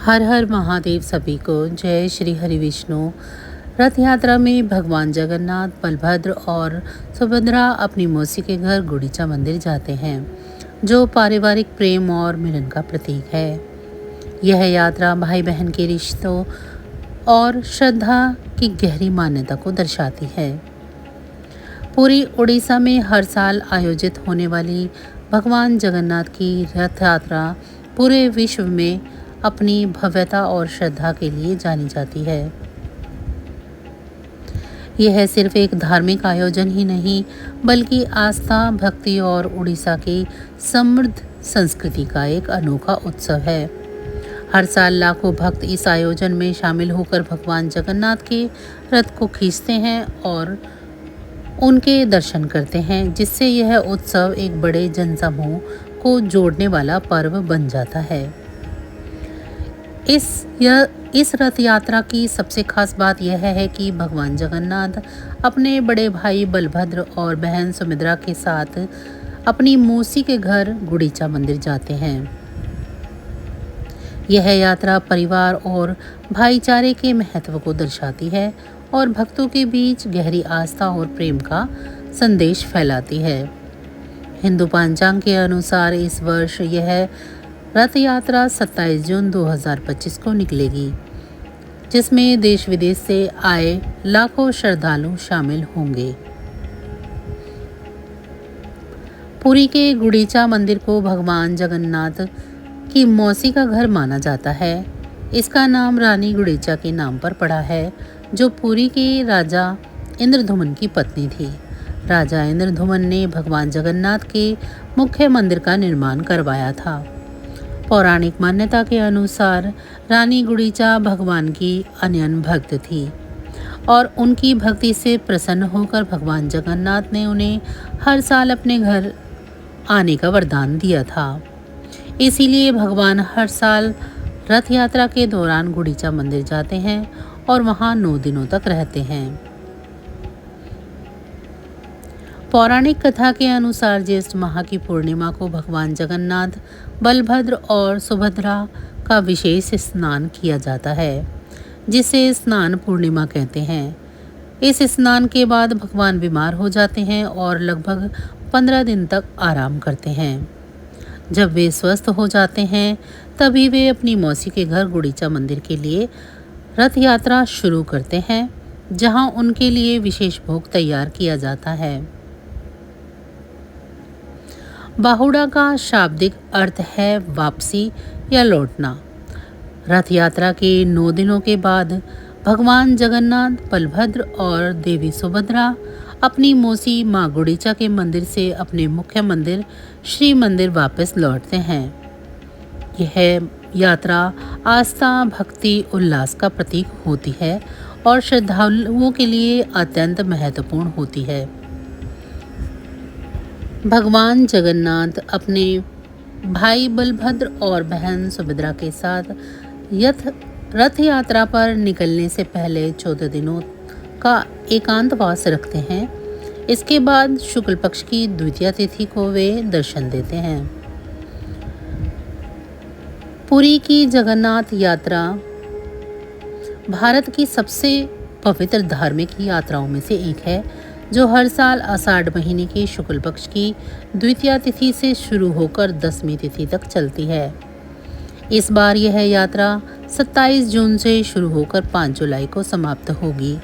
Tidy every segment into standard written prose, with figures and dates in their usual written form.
हर हर महादेव सभी को। जय श्री हरि विष्णु। रथ यात्रा में भगवान जगन्नाथ, बलभद्र और सुभद्रा अपनी मौसी के घर गुंडीचा मंदिर जाते हैं, जो पारिवारिक प्रेम और मिलन का प्रतीक है। यह यात्रा भाई बहन के रिश्तों और श्रद्धा की गहरी मान्यता को दर्शाती है। पूरी उड़ीसा में हर साल आयोजित होने वाली भगवान जगन्नाथ की रथ यात्रा पूरे विश्व में अपनी भव्यता और श्रद्धा के लिए जानी जाती है। यह सिर्फ एक धार्मिक आयोजन ही नहीं, बल्कि आस्था, भक्ति और उड़ीसा की समृद्ध संस्कृति का एक अनोखा उत्सव है। हर साल लाखों भक्त इस आयोजन में शामिल होकर भगवान जगन्नाथ के रथ को खींचते हैं और उनके दर्शन करते हैं, जिससे यह उत्सव एक बड़े जनसमूह को जोड़ने वाला पर्व बन जाता है। इस रथ यात्रा की सबसे खास बात यह है कि भगवान जगन्नाथ अपने बड़े भाई बलभद्र और बहन सुभद्रा के साथ अपनी मौसी के घर गुंडीचा मंदिर जाते हैं। यह यात्रा परिवार और भाईचारे के महत्व को दर्शाती है और भक्तों के बीच गहरी आस्था और प्रेम का संदेश फैलाती है। हिंदू पंचांग के अनुसार इस वर्ष यह रथ यात्रा 27 जून 2025 को निकलेगी, जिसमें देश विदेश से आए लाखों श्रद्धालु शामिल होंगे। पुरी के गुंडीचा मंदिर को भगवान जगन्नाथ की मौसी का घर माना जाता है। इसका नाम रानी गुंडीचा के नाम पर पड़ा है, जो पुरी के राजा इंद्रधुमन की पत्नी थी। राजा इंद्रधुमन ने भगवान जगन्नाथ के मुख्य मंदिर का निर्माण करवाया था। पौराणिक मान्यता के अनुसार रानी गुंडीचा भगवान की अनन्य भक्त थी और उनकी भक्ति से प्रसन्न होकर भगवान जगन्नाथ ने उन्हें हर साल अपने घर आने का वरदान दिया था। इसीलिए भगवान हर साल रथ यात्रा के दौरान गुंडीचा मंदिर जाते हैं और वहां 9 दिनों तक रहते हैं। पौराणिक कथा के अनुसार ज्येष्ठ माह की पूर्णिमा को भगवान जगन्नाथ, बलभद्र और सुभद्रा का विशेष स्नान किया जाता है, जिसे स्नान पूर्णिमा कहते हैं। इस स्नान के बाद भगवान बीमार हो जाते हैं और लगभग 15 दिन तक आराम करते हैं। जब वे स्वस्थ हो जाते हैं, तभी वे अपनी मौसी के घर गुंडीचा मंदिर के लिए रथ यात्रा शुरू करते हैं, जहां उनके लिए विशेष भोग तैयार किया जाता है। बाहुड़ा का शाब्दिक अर्थ है वापसी या लौटना। रथ यात्रा के 9 दिनों के बाद भगवान जगन्नाथ, बलभद्र और देवी सुभद्रा अपनी मौसी मां गुंडीचा के मंदिर से अपने मुख्य मंदिर श्री मंदिर वापस लौटते हैं। यह यात्रा आस्था, भक्ति, उल्लास का प्रतीक होती है और श्रद्धालुओं के लिए अत्यंत महत्वपूर्ण होती है। भगवान जगन्नाथ अपने भाई बलभद्र और बहन सुभद्रा के साथ रथ यात्रा पर निकलने से पहले 14 दिनों का एकांतवास रखते हैं। इसके बाद शुक्ल पक्ष की द्वितीया तिथि को वे दर्शन देते हैं। पुरी की जगन्नाथ यात्रा भारत की सबसे पवित्र धार्मिक यात्राओं में से एक है, जो हर साल आषाढ़ महीने की शुक्ल पक्ष की द्वितीया तिथि से शुरू होकर 10वीं तिथि तक चलती है। इस बार यह यात्रा 27 जून से शुरू होकर 5 जुलाई को समाप्त होगी।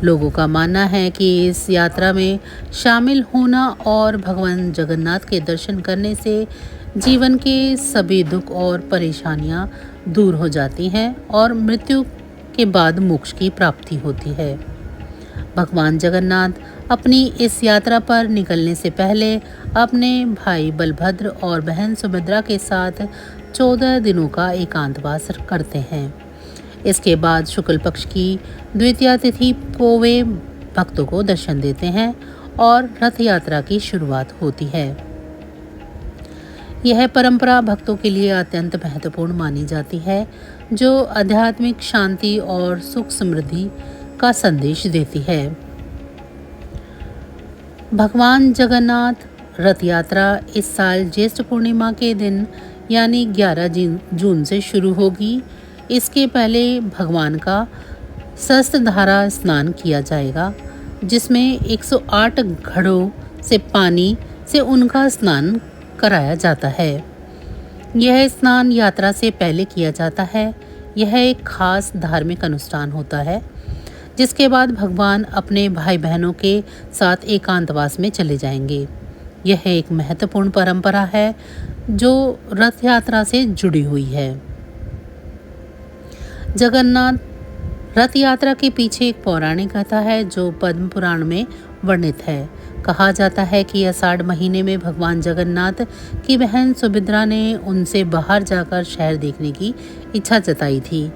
लोगों का मानना है कि इस यात्रा में शामिल होना और भगवान जगन्नाथ के दर्शन करने से जीवन के सभी दुख और परेशानियां दूर हो जाती हैं और मृत्यु के बाद मोक्ष की प्राप्ति होती है। भगवान जगन्नाथ अपनी इस यात्रा पर निकलने से पहले अपने भाई बलभद्र और बहन सुभद्रा के साथ 14 दिनों का एकांतवास करते हैं। इसके बाद शुक्ल पक्ष की द्वितीया तिथि को वे भक्तों को दर्शन देते हैं और रथ यात्रा की शुरुआत होती है। यह परंपरा भक्तों के लिए अत्यंत महत्वपूर्ण मानी जाती है, जो आध्यात्मिक शांति और सुख समृद्धि का संदेश देती है। भगवान जगन्नाथ रथ यात्रा इस साल ज्येष्ठ पूर्णिमा के दिन यानी 11 जून से शुरू होगी। इसके पहले भगवान का सहस्त्रधारा स्नान किया जाएगा, जिसमें 108 घड़ों से पानी से उनका स्नान कराया जाता है। यह स्नान यात्रा से पहले किया जाता है। यह एक खास धार्मिक अनुष्ठान होता है, जिसके बाद भगवान अपने भाई बहनों के साथ एकांतवास में चले जाएंगे। यह एक महत्वपूर्ण परंपरा है जो रथ यात्रा से जुड़ी हुई है। जगन्नाथ रथ यात्रा के पीछे एक पौराणिक कथा है जो पद्म पुराण में वर्णित है। कहा जाता है कि आषाढ़ महीने में भगवान जगन्नाथ की बहन सुभद्रा ने उनसे बाहर जाकर शहर देखने की इच्छा जताई थी।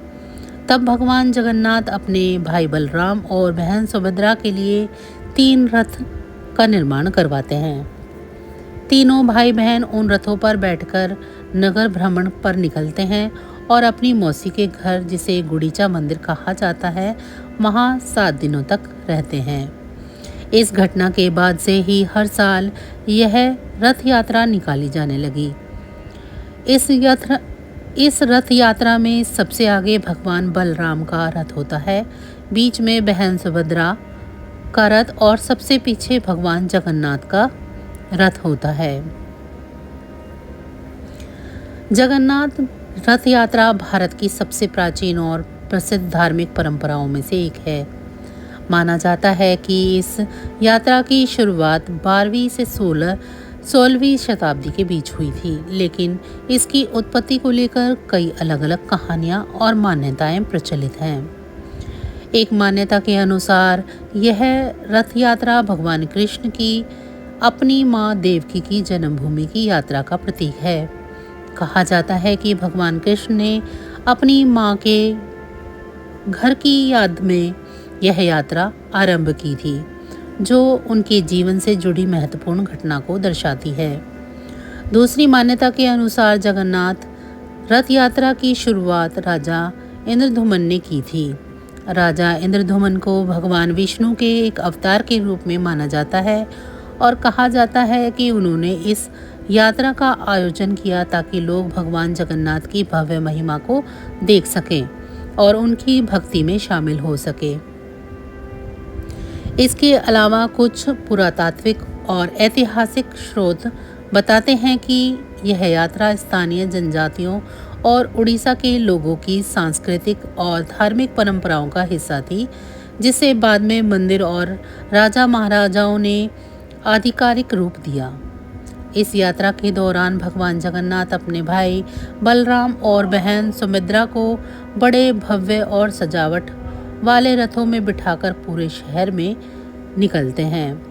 तब भगवान जगन्नाथ अपने भाई बलराम और बहन सुभद्रा के लिए 3 रथ का निर्माण करवाते हैं। तीनों भाई बहन उन रथों पर बैठकर नगर भ्रमण पर निकलते हैं और अपनी मौसी के घर, जिसे गुड़ीचा मंदिर कहा जाता है, वहाँ 7 दिनों तक रहते हैं। इस घटना के बाद से ही हर साल यह रथ यात्रा निकाली जाने लगी। इस रथ यात्रा में सबसे आगे भगवान बलराम का रथ होता है, बीच में बहन सुभद्रा का रथ और सबसे पीछे भगवान जगन्नाथ का रथ होता है। जगन्नाथ रथ यात्रा भारत की सबसे प्राचीन और प्रसिद्ध धार्मिक परंपराओं में से एक है। माना जाता है कि इस यात्रा की शुरुआत 12वीं से 16वीं शताब्दी के बीच हुई थी, लेकिन इसकी उत्पत्ति को लेकर कई अलग अलग कहानियां और मान्यताएं प्रचलित हैं। एक मान्यता के अनुसार यह रथ यात्रा भगवान कृष्ण की अपनी माँ देवकी की जन्मभूमि की यात्रा का प्रतीक है। कहा जाता है कि भगवान कृष्ण ने अपनी माँ के घर की याद में यह यात्रा आरंभ की थी, जो उनके जीवन से जुड़ी महत्वपूर्ण घटना को दर्शाती है। दूसरी मान्यता के अनुसार जगन्नाथ रथ यात्रा की शुरुआत राजा इंद्रधुमन ने की थी। राजा इंद्रधुमन को भगवान विष्णु के एक अवतार के रूप में माना जाता है और कहा जाता है कि उन्होंने इस यात्रा का आयोजन किया ताकि लोग भगवान जगन्नाथ की भव्य महिमा को देख सकें और उनकी भक्ति में शामिल हो सके। इसके अलावा कुछ पुरातात्विक और ऐतिहासिक स्रोत बताते हैं कि यह यात्रा स्थानीय जनजातियों और उड़ीसा के लोगों की सांस्कृतिक और धार्मिक परंपराओं का हिस्सा थी, जिसे बाद में मंदिर और राजा महाराजाओं ने आधिकारिक रूप दिया। इस यात्रा के दौरान भगवान जगन्नाथ अपने भाई बलराम और बहन सुभद्रा को बड़े भव्य और सजावट वाले रथों में बिठाकर पूरे शहर में निकलते हैं।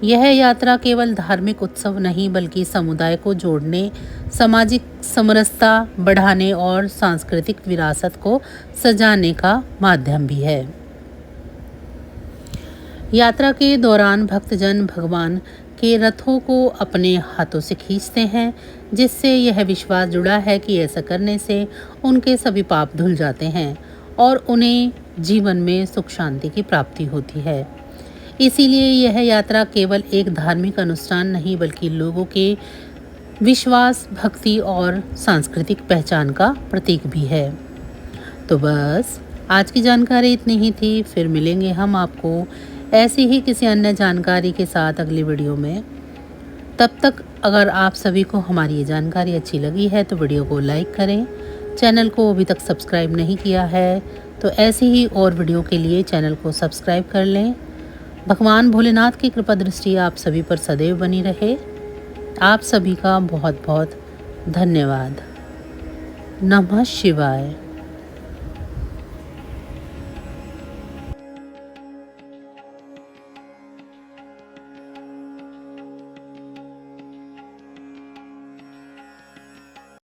यह यात्रा केवल धार्मिक उत्सव नहीं बल्कि समुदाय को जोड़ने, सामाजिक समरसता बढ़ाने और सांस्कृतिक विरासत को सजाने का माध्यम भी है। यात्रा के दौरान भक्तजन भगवान के रथों को अपने हाथों से खींचते हैं, जिससे यह विश्वास जुड़ा है कि ऐसा करने से उनके सभी पाप धुल जाते हैं और उन्हें जीवन में सुख शांति की प्राप्ति होती है। इसीलिए यह यात्रा केवल एक धार्मिक अनुष्ठान नहीं बल्कि लोगों के विश्वास, भक्ति और सांस्कृतिक पहचान का प्रतीक भी है। तो बस आज की जानकारी इतनी ही थी। फिर मिलेंगे हम आपको ऐसी ही किसी अन्य जानकारी के साथ अगली वीडियो में। तब तक अगर आप सभी को हमारी ये जानकारी अच्छी लगी है तो वीडियो को लाइक करें। चैनल को अभी तक सब्सक्राइब नहीं किया है तो ऐसी ही और वीडियो के लिए चैनल को सब्सक्राइब कर लें। भगवान भोलेनाथ की कृपा दृष्टि आप सभी पर सदैव बनी रहे। आप सभी का बहुत बहुत धन्यवाद। नमः शिवाय।